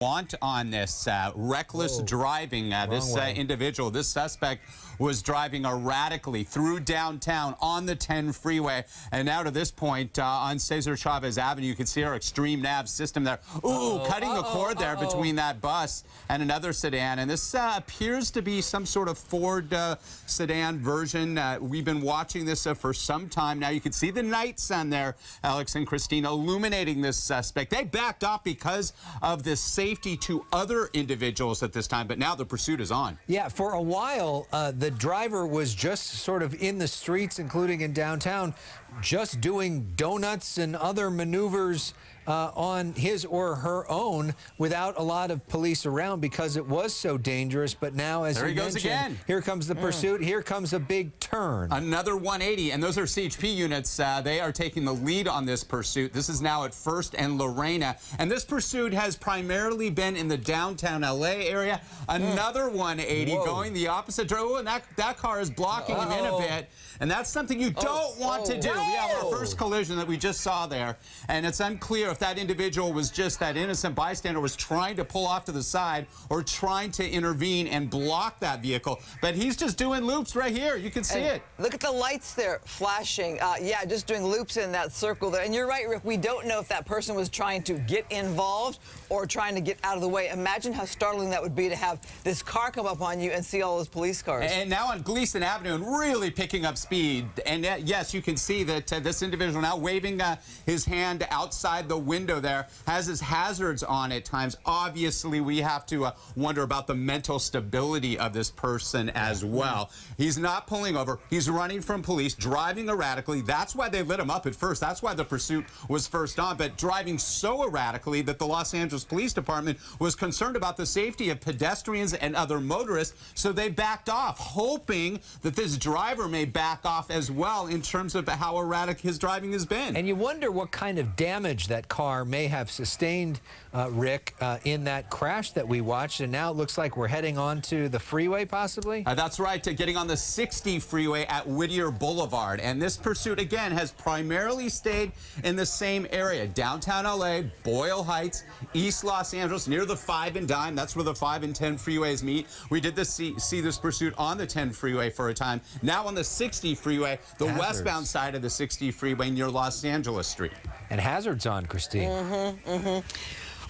Want on this reckless driving. This individual, this suspect, was driving erratically through downtown on the 10 freeway. And now to this point on Cesar Chavez Avenue, you can see our extreme nav system there. Ooh, cutting the cord there between that bus and another sedan. And this appears to be some sort of Ford sedan version. We've been watching this for some time now. You can see the night sun there, Alex and Christine, illuminating this suspect. They backed off because of this safety to other individuals at this time, but now the pursuit is on. Yeah, for a while, the driver was just sort of in the streets, including in downtown, just doing donuts and other maneuvers on his or her own without a lot of police around because it was so dangerous. But now, as you mentioned, here comes the pursuit. Here comes a big turn. Another 180, and those are CHP units. They are taking the lead on this pursuit. This is now at 1st and Lorena, and this pursuit has primarily been in the downtown LA area. Another 180 going the opposite direction. Oh, and that car is blocking him in a bit, and that's something you don't want to do. We have our first collision that we just saw there, and it's unclear if that individual was just that innocent bystander was trying to pull off to the side or trying to intervene and block that vehicle. But he's just doing loops right here. You can see it. Look at the lights there flashing. Yeah, just doing loops in that circle there. And you're right, Rick. We don't know if that person was trying to get involved or trying to get out of the way. Imagine how startling that would be to have this car come up on you and see all those police cars. And now on Gleason Avenue and really picking up speed. And yes, you can see that this individual now waving his hand outside the window there, has his hazards on at times. Obviously, we have to wonder about the mental stability of this person as well. He's not pulling over. He's running from police, driving erratically. That's why they lit him up at first. That's why the pursuit was first on. But driving so erratically that the Los Angeles Police Department was concerned about the safety of pedestrians and other motorists, so they backed off, hoping that this driver may back off as well in terms of how erratic his driving has been. And you wonder what kind of damage that car may have sustained, Rick, in that crash that we watched. And now it looks like we're heading on to the freeway, possibly? That's right, getting on the 60 freeway at Whittier Boulevard. And this pursuit, again, has primarily stayed in the same area. Downtown LA, Boyle Heights, East Los Angeles, near the 5 and Dime. That's where the 5 and 10 freeways meet. We did see this pursuit on the 10 freeway for a time. Now on the 60 freeway, the westbound side of the 60 freeway near Los Angeles Street. And hazards on, Christine.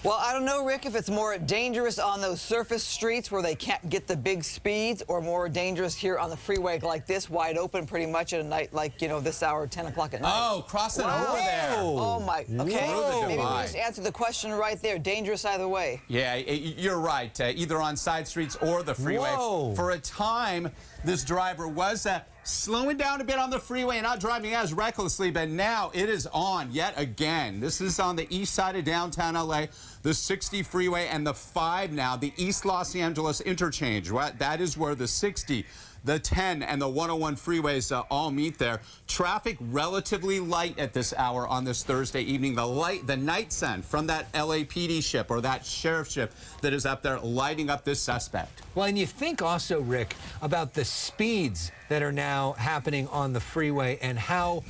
Well, I don't know, Rick, if it's more dangerous on those surface streets where they can't get the big speeds or more dangerous here on the freeway like this, wide open pretty much at a night like, you know, this hour, 10 o'clock at night. Oh, crossing over there. Oh, my. Okay. Maybe we just answered the question right there. Dangerous either way. Yeah, you're right. Either on side streets or the freeway. For a time, this driver was slowing down a bit on the freeway and not driving as recklessly, but now it is on yet again. This is on the east side of downtown LA, the 60 freeway and the 5 now, the East Los Angeles interchange. That is where the 60, the 10, and the 101 freeways all meet there. Traffic relatively light at this hour on this Thursday evening. The night sun from that LAPD ship or that sheriff ship that is up there lighting up this suspect. Well, and you think also, Rick, about the speeds that are now happening on the freeway and how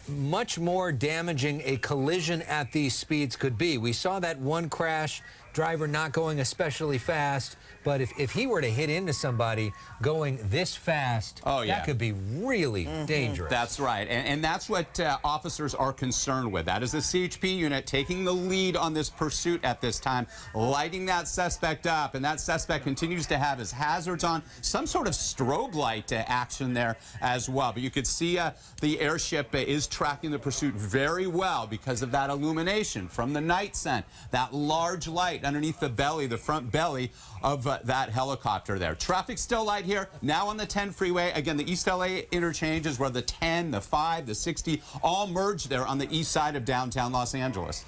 much more damaging a collision at these speeds could be. We saw that one crash, driver not going especially fast, but if he were to hit into somebody going this fast, that could be really dangerous. That's right, and that's what officers are concerned with. That is the CHP unit taking the lead on this pursuit at this time, lighting that suspect up, and that suspect continues to have his hazards on, some sort of strobe light action there as well. But you could see the airship is tracking the pursuit very well because of that illumination from the night sun, that large light underneath the belly, the front belly of that helicopter there. Traffic still light here. Now on the 10 freeway. Again, the East LA interchange is where the 10, the 5, the 60 all merge there on the east side of downtown Los Angeles.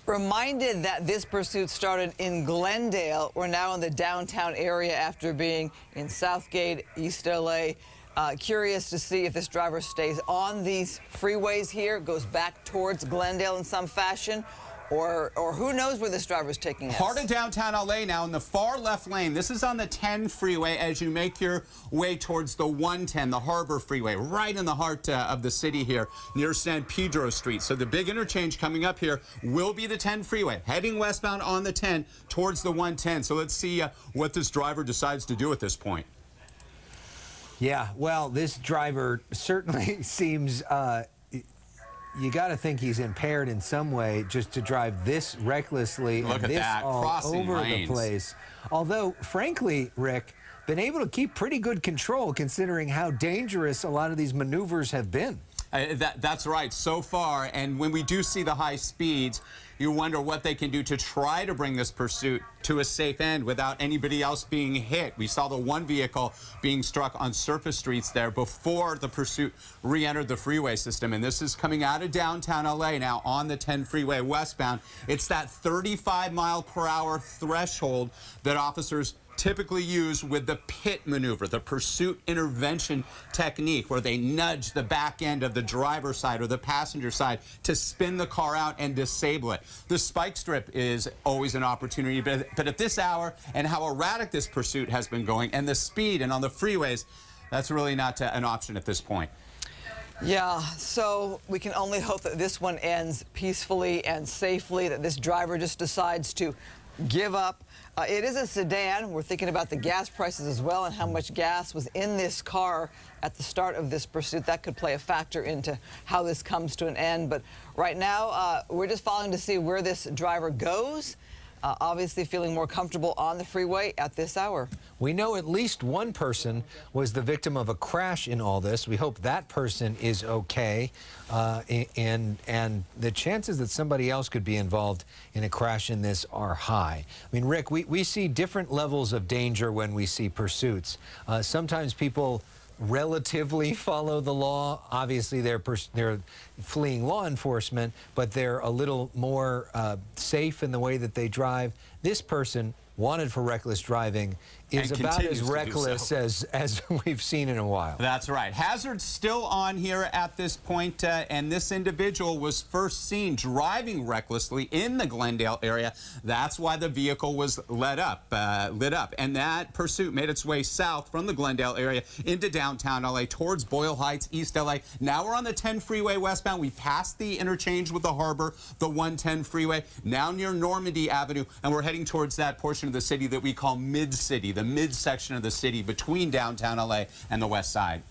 Reminded that this pursuit started in Glendale. We're now in the downtown area after being in Southgate, East LA. Curious to see if this driver stays on these freeways here, goes back towards Glendale in some fashion, or who knows where this driver is taking us. Heart of downtown LA now in the far left lane. This is on the 10 freeway as you make your way towards the 110, the Harbor Freeway, right in the heart of the city here near San Pedro Street. So the big interchange coming up here will be the 10 freeway, heading westbound on the 10 towards the 110. So let's see what this driver decides to do at this point. Yeah, well, this driver certainly seems, you got to think he's impaired in some way just to drive this recklessly. Look and at this that, all crossing over lanes. the place. Although, frankly, Rick, been able to keep pretty good control considering how dangerous a lot of these maneuvers have been. That's right, so far. And when we do see the high speeds, you wonder what they can do to try to bring this pursuit to a safe end without anybody else being hit. We saw the one vehicle being struck on surface streets there before the pursuit re-entered the freeway system. And this is coming out of downtown LA now on the 10 freeway westbound. It's that 35-mile-per-hour threshold that officers typically use with the pit maneuver, the pursuit intervention technique, where they nudge the back end of the driver's side or the passenger side to spin the car out and disable it. The spike strip is always an opportunity, but at this hour and how erratic this pursuit has been going and the speed and on the freeways, that's really not an option at this point. Yeah, so we can only hope that this one ends peacefully and safely, that this driver just decides to give up. It is a sedan. We're thinking about the gas prices as well and how much gas was in this car at the start of this pursuit. That could play a factor into how this comes to an end. But right now, we're just following to see where this driver goes. Obviously feeling more comfortable on the freeway at this hour. We know at least one person was the victim of a crash in all this. We hope that person is okay. And the chances that somebody else could be involved in a crash in this are high. I mean, Rick, we see different levels of danger when we see pursuits. Sometimes people relatively follow the law. Obviously, they're fleeing law enforcement, but they're a little more safe in the way that they drive. This person, wanted for reckless driving, is about as reckless as we've seen in a while. That's right. Hazards still on here at this point, and this individual was first seen driving recklessly in the Glendale area. That's why the vehicle was lit up, and that pursuit made its way south from the Glendale area into downtown LA towards Boyle Heights, East LA. Now we're on the 10 freeway westbound. We passed the interchange with the Harbor, the 110 freeway, now near Normandy Avenue, and we're heading towards that portion of the city that we call Mid-City, the midsection of the city between downtown LA and the west side.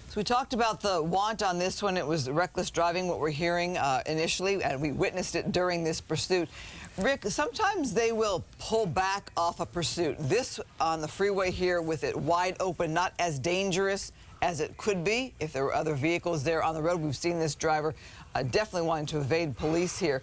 So we talked about the want on this one. It was reckless driving, what we're hearing initially, and we witnessed it during this pursuit. Rick, sometimes they will pull back off a pursuit. This on the freeway here with it wide open, not as dangerous as it could be if there were other vehicles there on the road. We've seen this driver definitely wanting to evade police here.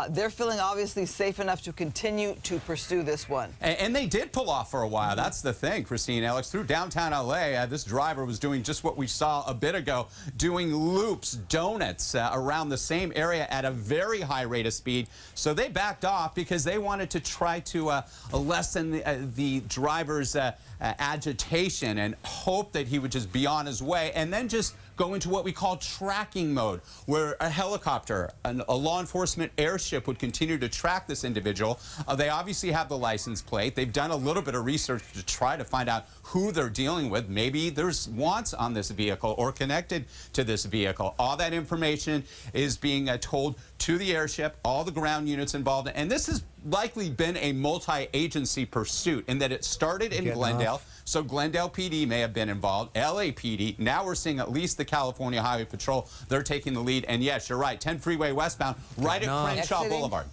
They're feeling obviously safe enough to continue to pursue this one. And they did pull off for a while. That's the thing, Christine, Alex. Through downtown LA, this driver was doing just what we saw a bit ago, doing loops, donuts around the same area at a very high rate of speed. So they backed off because they wanted to try to lessen the driver's agitation and hope that he would just be on his way and then just go into what we call tracking mode, where a helicopter, a law enforcement airship would continue to track this individual. They obviously have the license plate. They've done a little bit of research to try to find out who they're dealing with. Maybe there's wants on this vehicle or connected to this vehicle. All that information is being told to the airship, all the ground units involved. And this has likely been a multi-agency pursuit in that it started in Glendale. So Glendale PD may have been involved, LAPD. Now we're seeing at least the California Highway Patrol. They're taking the lead. And yes, you're right, 10 freeway westbound, right at Crenshaw Boulevard.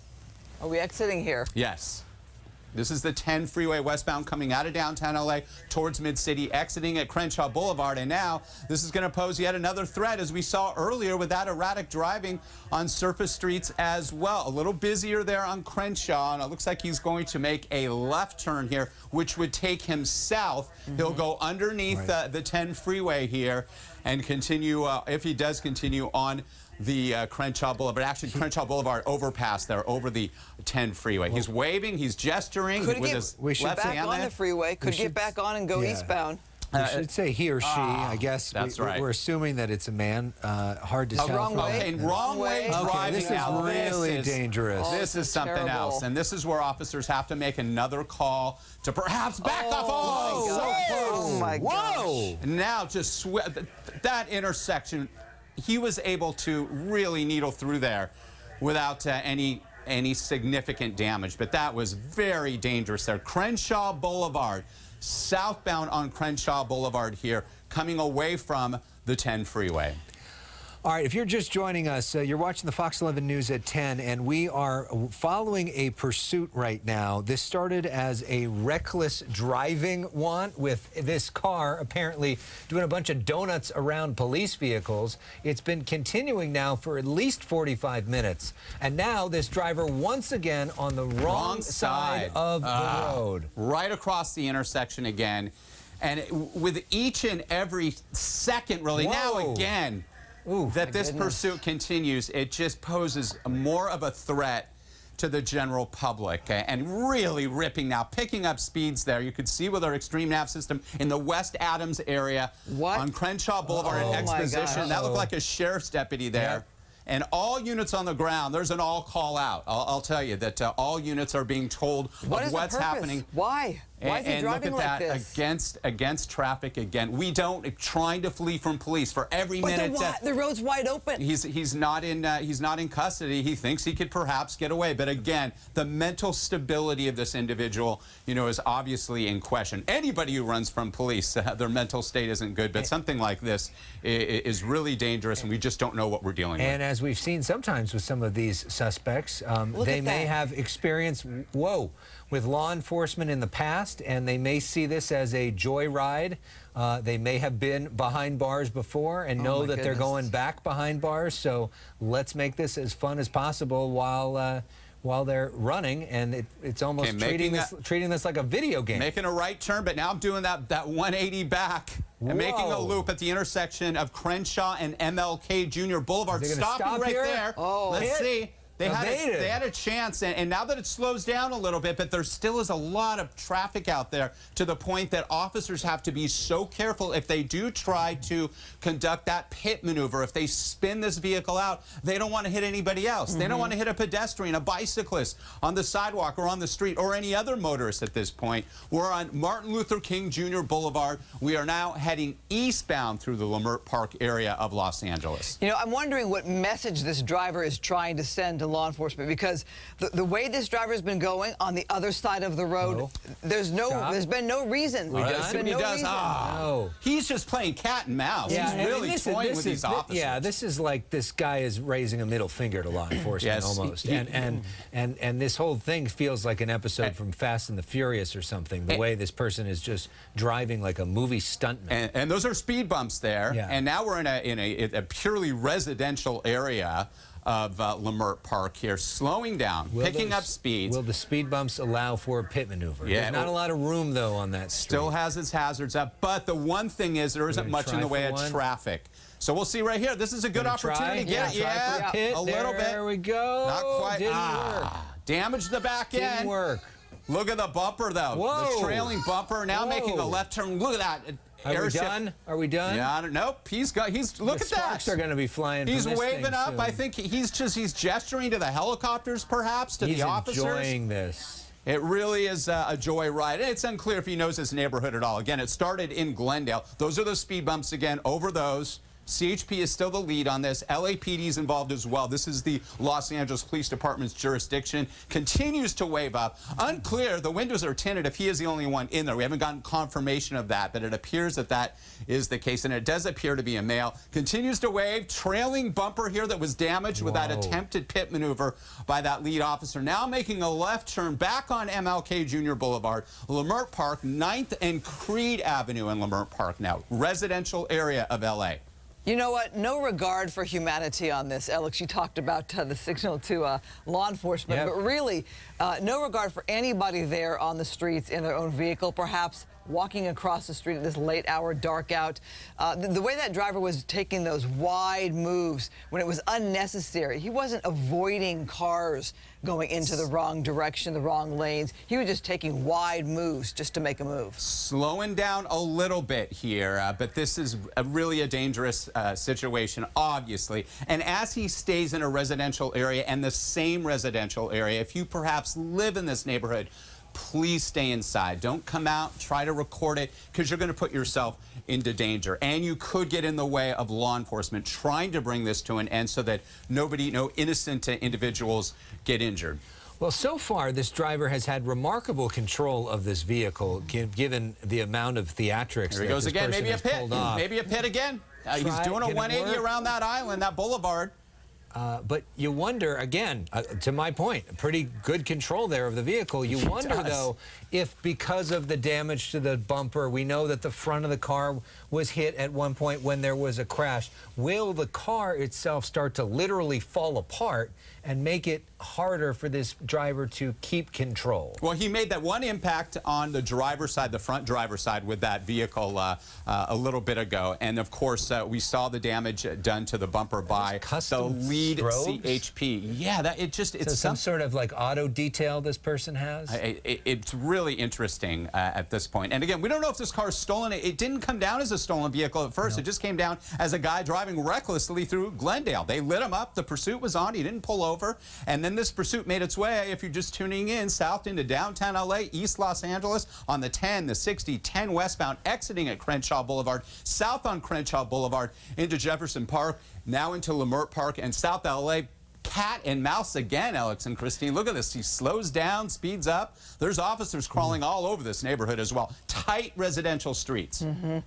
Are we exiting here? Yes. This is the 10 freeway westbound coming out of downtown LA towards Mid-City, exiting at Crenshaw Boulevard. And now this is going to pose yet another threat, as we saw earlier with that erratic driving on surface streets as well. A little busier there on Crenshaw, and it looks like he's going to make a left turn here, which would take him south. He'll go underneath the 10 freeway here and continue, if he does continue, on the Crenshaw Boulevard, actually Crenshaw Boulevard overpass there over the 10 freeway. He's waving, he's gesturing with his left hand back on the freeway, could get back on and go eastbound. We should say he or she, I guess. That's right. We're assuming that it's a man. Hard to tell. Wrong way. Okay, wrong way Okay, driving. this is now. really dangerous. Oh, This is something terrible. else, and this is where officers have to make another call to perhaps back off. Oh my gosh. Whoa! And now just that intersection, he was able to really needle through there without any significant damage, but that was very dangerous there. Crenshaw Boulevard, southbound on Crenshaw Boulevard here, coming away from the 10 freeway. All right, if you're just joining us, you're watching the Fox 11 News at 10, and we are following a pursuit right now. This started as a reckless driving one with this car apparently doing a bunch of donuts around police vehicles. It's been continuing now for at least 45 minutes. And now this driver once again on the wrong side of the road. Right across the intersection again. And with each and every second, really, now Whoa. again, Ooh, that this goodness. pursuit continues, it just poses more of a threat to the general public, and really ripping now, picking up speeds there. You could see with our extreme nav system in the West Adams area on Crenshaw Boulevard Oh, and my Exposition. gosh. That looked like a sheriff's deputy there. Yep. And all units on the ground, there's an all call out. I'll tell you that all units are being told What of is the what's purpose? happening. Why? Why is he And driving look at like that this? against traffic again. We don't trying to flee from police for every minute. The road's wide open. He's not in custody. He thinks he could perhaps get away, but again, the mental stability of this individual, is obviously in question. Anybody who runs from police, their mental state isn't good, but something like this is really dangerous, and we just don't know what we're dealing with. And as we've seen sometimes with some of these suspects, they may have experience, with law enforcement in the past, and they may see this as a joyride. They may have been behind bars before and know that they're going back behind bars. So let's make this as fun as possible while they're running, and it's almost treating this like a video game. Making a right turn, but now I'm doing that 180 back and making a loop at the intersection of Crenshaw and MLK Jr. Boulevard. Is it gonna Stopping stop right here? there. Oh, let's see. They evaded. had a chance, and now that it slows down a little bit, but there still is a lot of traffic out there to the point that officers have to be so careful if they do try to conduct that pit maneuver. If they spin this vehicle out, they don't want to hit anybody else. They don't want to hit a pedestrian, a bicyclist on the sidewalk or on the street, or any other motorist at this point. We're on Martin Luther King Jr. Boulevard. We are now heading eastbound through the Leimert Park area of Los Angeles. I'm wondering what message this driver is trying to send to law enforcement, because the way this driver's been going on the other side of the road, there's been no reason. Let's see what he does. He's just playing cat and mouse. He's really toying with these officers. Yeah, this is like this guy is raising a middle finger to law enforcement almost. And this whole thing feels like an episode from Fast and the Furious or something, the way this person is just driving like a movie stuntman. And those are speed bumps there. Yeah. And now we're in a purely residential area of Leimert Park here, slowing down, picking up speeds. Will the speed bumps allow for a pit maneuver? Yeah, There's not a lot of room, though, on that street. Still has its hazards up, but the one thing is there isn't much in the way of traffic. So we'll see right here. This is a good opportunity. Try for a pit. A little bit. There we go. Not quite. Didn't work. Damage the back end. Didn't work. Look at the bumper, though. Whoa. The trailing bumper now making a left turn. Look at that. Are we done? Are we done? Yeah, nope. Look at that. Sparks are going to be flying. He's from this waving thing up. soon. I think he's gesturing to the helicopters, perhaps, to the officers. He's enjoying this. It really is a joyride. It's unclear if he knows his neighborhood at all. Again, it started in Glendale. Those are the speed bumps again, over those. CHP is still the lead on this. LAPD is involved as well. This is the Los Angeles Police Department's jurisdiction. Continues to wave up. Unclear. The windows are tinted if he is the only one in there. We haven't gotten confirmation of that, but it appears that that is the case, and it does appear to be a male. Continues to wave. Trailing bumper here that was damaged with that attempted pit maneuver by that lead officer. Now making a left turn back on MLK Jr. Boulevard, Leimert Park, 9th and Creed Avenue in Leimert Park now. Residential area of L.A. You know what? No regard for humanity on this. Alex, you talked about the signal to law enforcement, but really, no regard for anybody there on the streets in their own vehicle, perhaps walking across the street at this late hour, dark out. The way that driver was taking those wide moves when it was unnecessary. He wasn't avoiding cars going into the wrong direction, the wrong lanes. He was just taking wide moves just to make a move. Slowing down a little bit here, but this is really a dangerous situation, obviously. And as he stays in a residential area and the same residential area, if you perhaps live in this neighborhood, please stay inside. Don't come out, try to record it, because you're going to put yourself into danger. And you could get in the way of law enforcement trying to bring this to an end so that no innocent individuals get injured. Well, so far, this driver has had remarkable control of this vehicle, given the amount of theatrics. Here he goes again. Maybe a pit. Maybe a pit again. He's doing a 180 around that island, that boulevard. But you wonder, again, to my point, pretty good control there of the vehicle. You wonder, though, if because of the damage to the bumper, we know that the front of the car was hit at one point when there was a crash, will the car itself start to literally fall apart and make it harder for this driver to keep control? Well, he made that one impact on the driver's side, the front driver's side, with that vehicle a little bit ago. And, of course, we saw the damage done to the bumper by the lead CHP. Yeah, it's some sort of like auto detail this person has? It's really interesting at this point. And, again, we don't know if this car is stolen. It didn't come down as a stolen vehicle at first. No. It just came down as a guy driving recklessly through Glendale. They lit him up. The pursuit was on. He didn't pull over. And then this pursuit made its way, if you're just tuning in, south into downtown LA, East Los Angeles, on the 10, the 60, 10 westbound, exiting at Crenshaw Boulevard, south on Crenshaw Boulevard into Jefferson Park, now into Leimert Park, and South LA. Cat and mouse again, Alex and Christine. Look at this. He slows down, speeds up. There's officers crawling all over this neighborhood as well. Tight residential streets. Mm-hmm.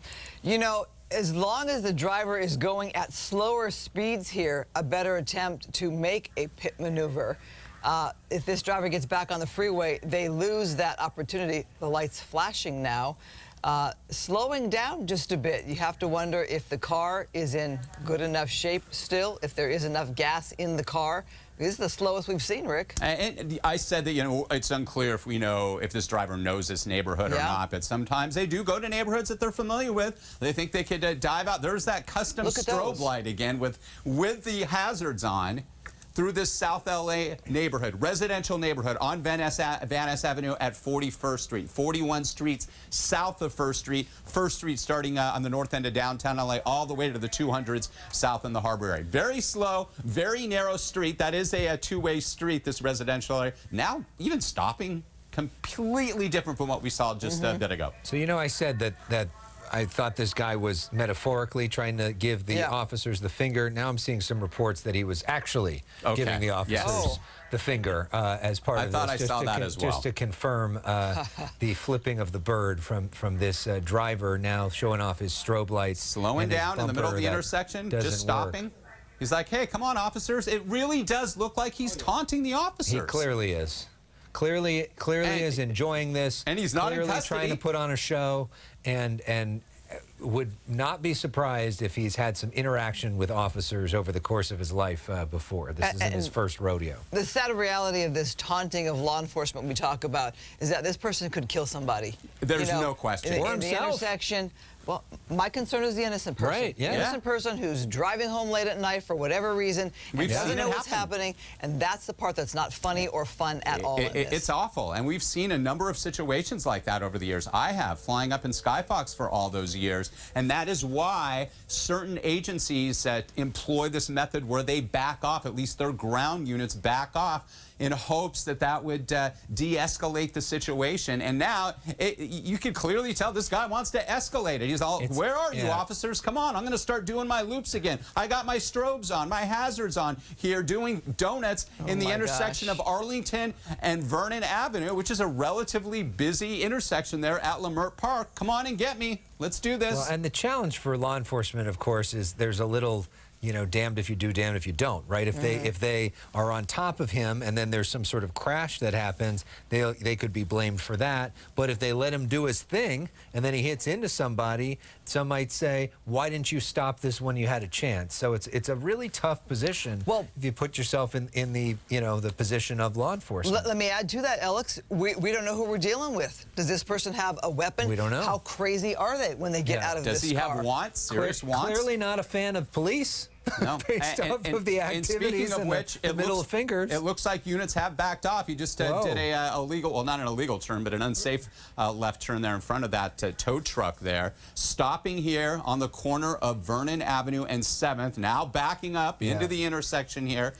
You know, as long as the driver is going at slower speeds here, a better attempt to make a pit maneuver. If this driver gets back on the freeway, they lose that opportunity. The light's flashing now. Slowing down just a bit. You have to wonder if the car is in good enough shape still, if there is enough gas in the car. This is the slowest we've seen, Rick. And I said that, it's unclear if we know if this driver knows this neighborhood or not, but sometimes they do go to neighborhoods that they're familiar with. They think they could dive out. There's that custom strobe light again with the hazards on through this South LA neighborhood, residential neighborhood on Van Ness Avenue at 41st Street, 41 streets south of 1st Street starting on the north end of downtown LA all the way to the 200s south in the harbor area. Very slow, very narrow street. That is a two-way street, this residential area. Now, even stopping, completely different from what we saw just a bit ago. So, I said that I thought this guy was metaphorically trying to give the officers the finger. Now I'm seeing some reports that he was actually giving the officers the finger as part of this. I thought I saw that as well. Just to confirm the flipping of the bird from this driver now showing off his strobe lights. Slowing down in the middle of the intersection, just stopping. He's like, hey, come on, officers. It really does look like he's taunting the officers. He clearly is. Clearly is enjoying this. And he's not in custody. Trying to put on a show, and would not be surprised if he's had some interaction with officers over the course of his life before. This isn't his first rodeo. The sad reality of this taunting of law enforcement we talk about is that this person could kill somebody. There's no question. In the intersection. Well, my concern is the innocent person. Right, yeah. The innocent person who's driving home late at night for whatever reason and doesn't know what's happening, and that's the part that's not funny or fun at all in this. It's awful, and we've seen a number of situations like that over the years. I have, flying up in Skyfox for all those years, and that is why certain agencies employ this method where they back off, at least their ground units back off, in hopes that would de-escalate the situation. And now you can clearly tell this guy wants to escalate it. He's all, where are you, officers? Come on, I'm going to start doing my loops again. I got my strobes on, my hazards on here, doing donuts in the intersection of Arlington and Vernon Avenue, which is a relatively busy intersection there at Leimert Park. Come on and get me. let's do this. Well, and the challenge for law enforcement, of course, is there's a little, you know, damned if you do, damned if you don't, right? If they are on top of him and then there's some sort of crash that happens, they could be blamed for that. But if they let him do his thing and then he hits into somebody, some might say, why didn't you stop this when you had a chance? So it's a really tough position. Well, if you put yourself in the, you know, the position of law enforcement. Let me add to that, Alex. We don't know who we're dealing with. Does this person have a weapon? We don't know. How crazy are they when they get out of this car? Does he have wants? Serious wants? Clearly not a fan of police. No. Based off of the activities speaking of which, the middle of fingers. It looks like units have backed off. He just did a illegal, well, not an illegal turn, but an unsafe left turn there in front of that tow truck there. Stopping here on the corner of Vernon Avenue and 7th, now backing up into the intersection here.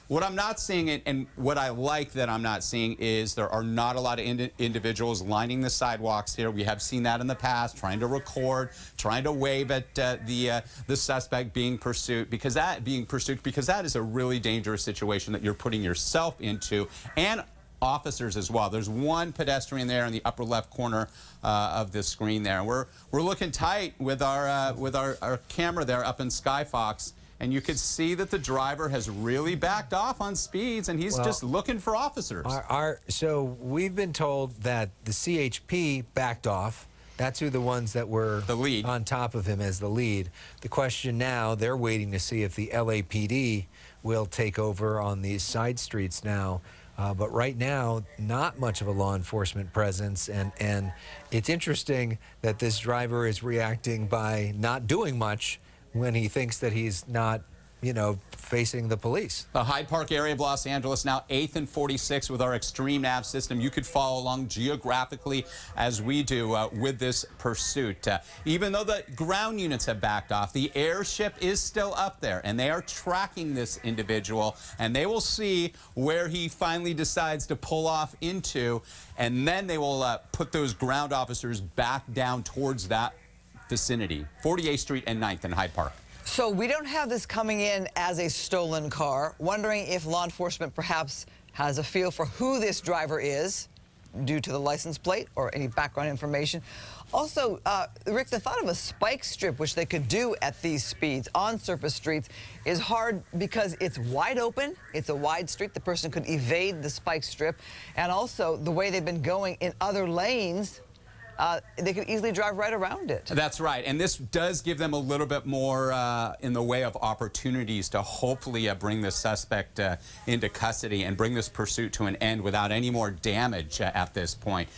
What I'm not seeing, and what I like that I'm not seeing, is there are not a lot of individuals lining the sidewalks here. We have seen that in the past, trying to record, trying to wave at the suspect being pursued, because that is a really dangerous situation that you're putting yourself into, and officers as well. There's one pedestrian there in the upper left corner of the screen there. We're looking tight with our camera there up in Skyfox. And you could see that the driver has really backed off on speeds, and he's just looking for officers. So we've been told that the CHP backed off. That's who the ones that were the lead on top of him as the lead. The question now, they're waiting to see if the LAPD will take over on these side streets now. But right now, not much of a law enforcement presence, and it's interesting that this driver is reacting by not doing much when he thinks that he's not, you know, facing the police. The Hyde Park area of Los Angeles, now 8th and 46 with our extreme nav system. You could follow along geographically as we do with this pursuit. Even though the ground units have backed off, the airship is still up there, and they are tracking this individual, and they will see where he finally decides to pull off into, and then they will put those ground officers back down towards that vicinity, 48th Street and 9th in Hyde Park. So we don't have this coming in as a stolen car. Wondering if law enforcement perhaps has a feel for who this driver is due to the license plate or any background information. Also, Rick, the thought of a spike strip, which they could do at these speeds on surface streets, is hard because it's wide open. It's a wide street. The person could evade the spike strip. And also, the way they've been going in other lanes, they could easily drive right around it. That's right, and this does give them a little bit more in the way of opportunities to hopefully bring the suspect into custody and bring this pursuit to an end without any more damage at this point.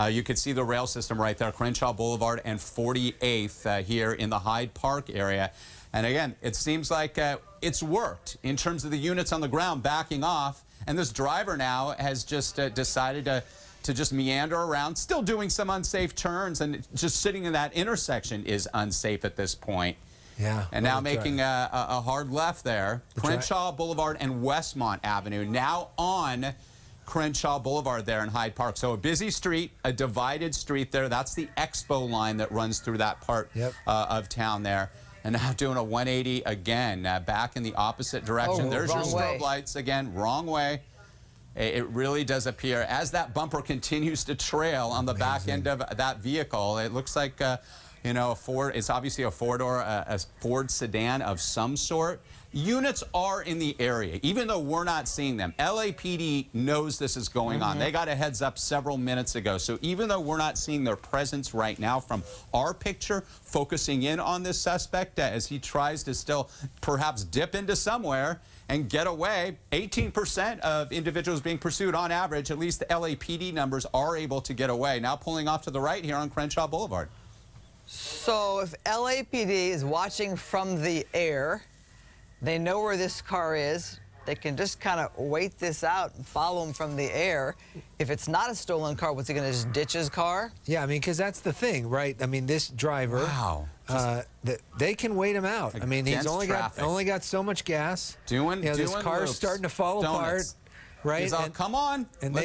You could see the rail system right there, Crenshaw Boulevard and 48th here in the Hyde Park area. And again, it seems like it's worked in terms of the units on the ground backing off, and this driver now has just decided to just meander around, still doing some unsafe turns, and just sitting in that intersection is unsafe at this point. Yeah. And now making a hard left there. Crenshaw Boulevard and Westmont Avenue, now on Crenshaw Boulevard there in Hyde Park. So a busy street, a divided street there. That's the Expo line that runs through that part of town there. And now doing a 180 again, back in the opposite direction. There's your strobe lights again, wrong way. It really does appear, as that bumper continues to trail on the back end of that vehicle, it looks like, you know, it's obviously a four-door, a Ford sedan of some sort. Units are in the area, even though we're not seeing them. LAPD knows this is going on. They got a heads up several minutes ago. So even though we're not seeing their presence right now from our picture, focusing in on this suspect as he tries to still perhaps dip into somewhere and get away. 18% of individuals being pursued on average, at least the LAPD numbers, are able to get away. Now pulling off to the right here on Crenshaw Boulevard. So if LAPD is watching from the air, they know where this car is. They can just kind of wait this out and follow him from the air. If it's not a stolen car, what's he going to just ditch his car? Yeah, I mean, because that's the thing, right? I mean, this driver, they can wait him out. I mean, he's only got so much gas. This car's starting to fall apart, right? He's all, come on, and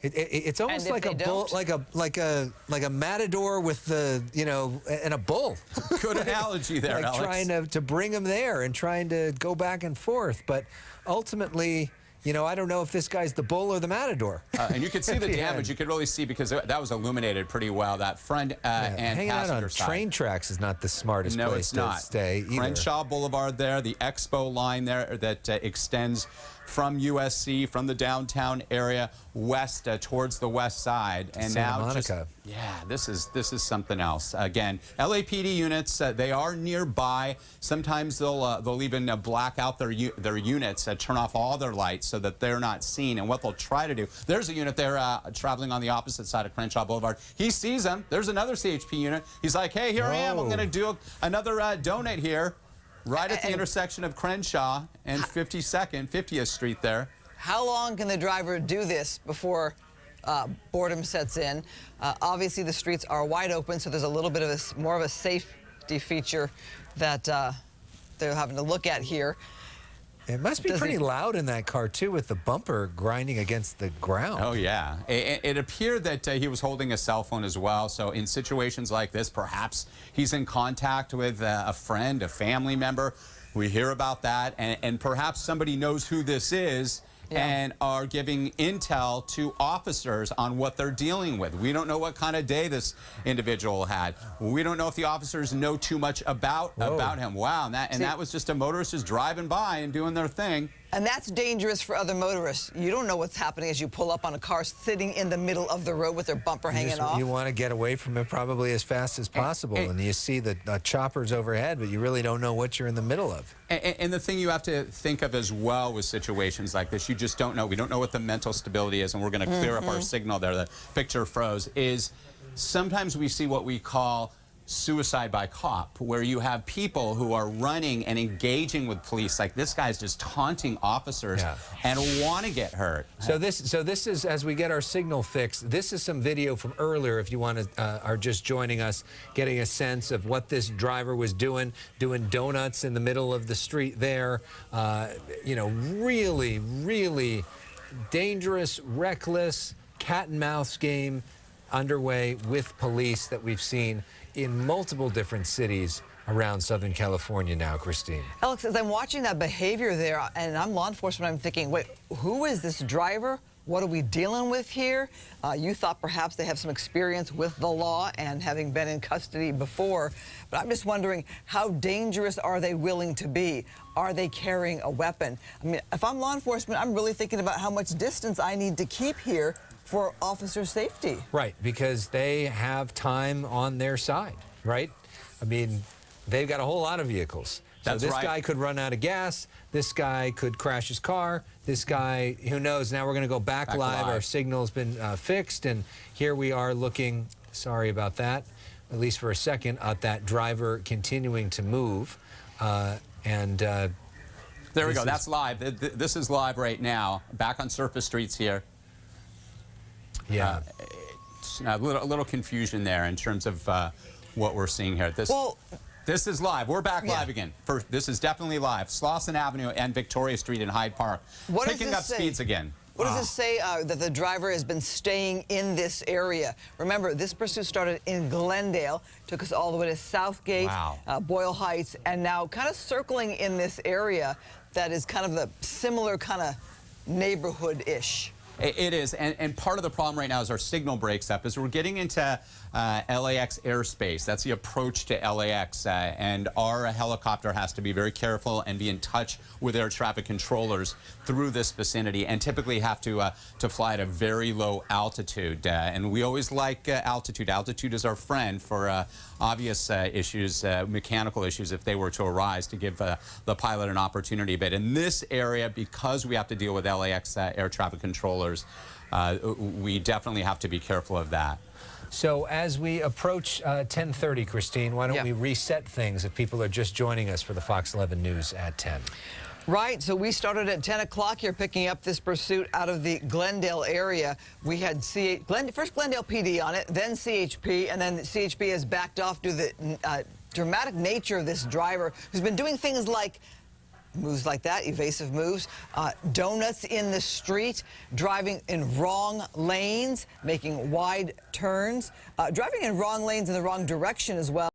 it's almost like a bull, like a matador with the, you know, and a bull. Good analogy there, like Alex. Trying to bring him there and trying to go back and forth, but ultimately, you know, I don't know if this guy's the bull or the matador. And you can see the damage. You could really see because that was illuminated pretty well. That front and hanging out passenger on side. train tracks is not the smartest place to stay either. Crenshaw Boulevard there, the Expo line there that extends from USC, from the downtown area west towards the west side, and Santa now Monica. this is something else. Again, LAPD units, they are nearby. Sometimes they'll even black out their units, turn off all their lights so that they're not seen. And what they'll try to do, there's a unit there traveling on the opposite side of Crenshaw Boulevard. He sees them. There's another CHP unit. He's like, hey, here I am. I'm going to do another donut here. Right at the intersection of Crenshaw and 50th Street there. How long can the driver do this before boredom sets in? Obviously, the streets are wide open, so there's a little bit of more of a safety feature that they're having to look at here. It must be pretty loud in that car, too, with the bumper grinding against the ground. Oh, yeah. It appeared that he was holding a cell phone as well. So in situations like this, perhaps he's in contact with a friend, a family member. We hear about that. And perhaps somebody knows who this is and are giving intel to officers on what they're dealing with. We don't know what kind of day this individual had. We don't know if the officers know too much about him. Wow, and that was just a motorist just driving by and doing their thing. And that's dangerous for other motorists. You don't know what's happening as you pull up on a car sitting in the middle of the road with their bumper hanging off. You want to get away from it probably as fast as possible. And you see the choppers overhead, but you really don't know what you're in the middle of. And the thing you have to think of as well with situations like this, you just don't know. We don't know what the mental stability is, and we're going to clear up our signal there. The picture froze. Is sometimes we see what we call suicide by cop, where you have people who are running and engaging with police, like this guy's just taunting officers and want to get hurt. So this is, as we get our signal fixed, this is some video from earlier, if you want to are just joining us, getting a sense of what this driver was doing donuts in the middle of the street there. You know, really, really dangerous, reckless, cat and mouse game underway with police that we've seen in multiple different cities around Southern California now, Christine. Alex, as I'm watching that behavior there, and I'm law enforcement, I'm thinking, wait, who is this driver? What are we dealing with here? You thought perhaps they have some experience with the law and having been in custody before, but I'm just wondering, how dangerous are they willing to be? Are they carrying a weapon? I mean, if I'm law enforcement, I'm really thinking about how much distance I need to keep here for officer safety. Right, because they have time on their side, right? I mean, they've got a whole lot of vehicles. So this guy could run out of gas. This guy could crash his car. This guy, who knows? Now we're going to go back live. Our signal's been fixed, and here we are looking, sorry about that, at least for a second, at that driver continuing to move. There we go. That's live. This is live right now. Back on surface streets here. Yeah. A little confusion there in terms of what we're seeing here. This is live. We're back live again. This is definitely live. Slauson Avenue and Victoria Street in Hyde Park. Picking up speeds again. What does this say that the driver has been staying in this area? Remember, this pursuit started in Glendale, took us all the way to Southgate, Boyle Heights, and now kind of circling in this area that is kind of the similar kind of neighborhood-ish. It is, and part of the problem right now is our signal breaks up as we're getting into LAX airspace. That's the approach to LAX, and our helicopter has to be very careful and be in touch with air traffic controllers through this vicinity, and typically have to fly at a very low altitude. And we always like altitude. Altitude is our friend for obvious issues, mechanical issues, if they were to arise, to give the pilot an opportunity. But in this area, because we have to deal with LAX air traffic controllers, we definitely have to be careful of that. So as we approach 10:30, Christine, why don't we reset things if people are just joining us for the Fox 11 News at 10? Right, so we started at 10 o'clock here picking up this pursuit out of the Glendale area. We had first Glendale PD on it, then CHP, and then CHP has backed off due to the dramatic nature of this driver who's been doing things like moves like that, evasive moves, donuts in the street, driving in wrong lanes, making wide turns, driving in wrong lanes in the wrong direction as well.